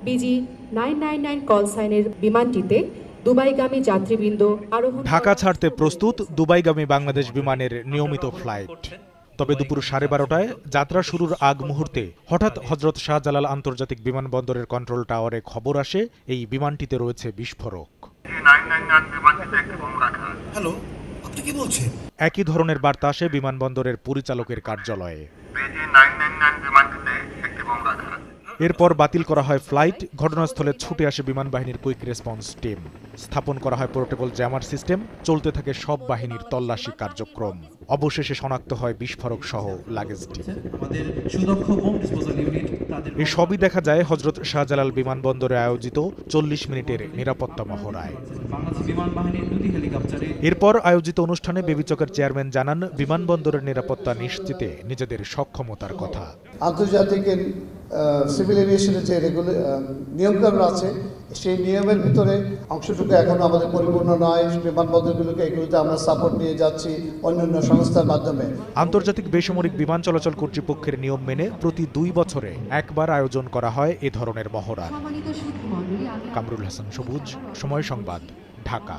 PG 999 call সাইনের বিমানটিতে দুবাইগামী যাত্রীবৃন্দ আরোহণ। ঢাকা ছাড়তে প্রস্তুত দুবাইগামী বাংলাদেশ বিমানের নিয়মিত ফ্লাইট। তবে দুপুর 12:30টায় যাত্রা শুরুর আগ মুহূর্তে হঠাৎ হযরত শাহজালাল আন্তর্জাতিক বিমানবন্দরের কন্ট্রোল টাওয়ারে খবর আসে এই বিমানটিতে রয়েছে বিস্ফোরক। হ্যালো, আপনি কি বলছেন? একই ধরনের বার্তা আসে বিমানবন্দরের পরিচালকের কার্যালয়ে। এরপর বাতিল করা হয় ফ্লাইট। ঘটনাস্থলে ছুটে আসে বিমান বাহিনীর কুইক রেসপন্স টিম। স্থাপন করা হয় পোর্টেবল জ্যামার সিস্টেম। চলতে থাকে সব বাহিনীর তল্লাশি কার্যক্রম। অবশেষে শনাক্ত হয় বিস্ফোরক সহ লাগেজটি। এই সবই দেখা যায় হযরত শাহজালাল বিমানবন্দরে আয়োজিত 40 মিনিটের নিরাপত্তা মহড়ায়। এরপর আয়োজিত অনুষ্ঠানে বেবিচকের চেয়ারম্যান জানান, বিমানবন্দরের নিরাপত্তা নিশ্চিতে নিজেদের সক্ষমতার কথা। আন্তর্জাতিক সিভিল এভিয়েশনের যে নিয়মকানুন আছে, সেই নিয়মের ভিতরে অংশটুকু এখনো আমাদের পরিপূর্ণ নয়। বিমানবন্দরগুলোকে এগুলোতে আমরা সাপোর্ট নিয়ে যাচ্ছি অন্যান্য সংস্থার মাধ্যমে। আন্তর্জাতিক বেসামরিক বিমান চলাচল কর্তৃপক্ষের নিয়ম মেনে প্রতি 2 বছরে একবার আয়োজন করা হয় এ ধরনের মহড়া। কামরুল হাসান সবুজ, সময় সংবাদ, ঢাকা।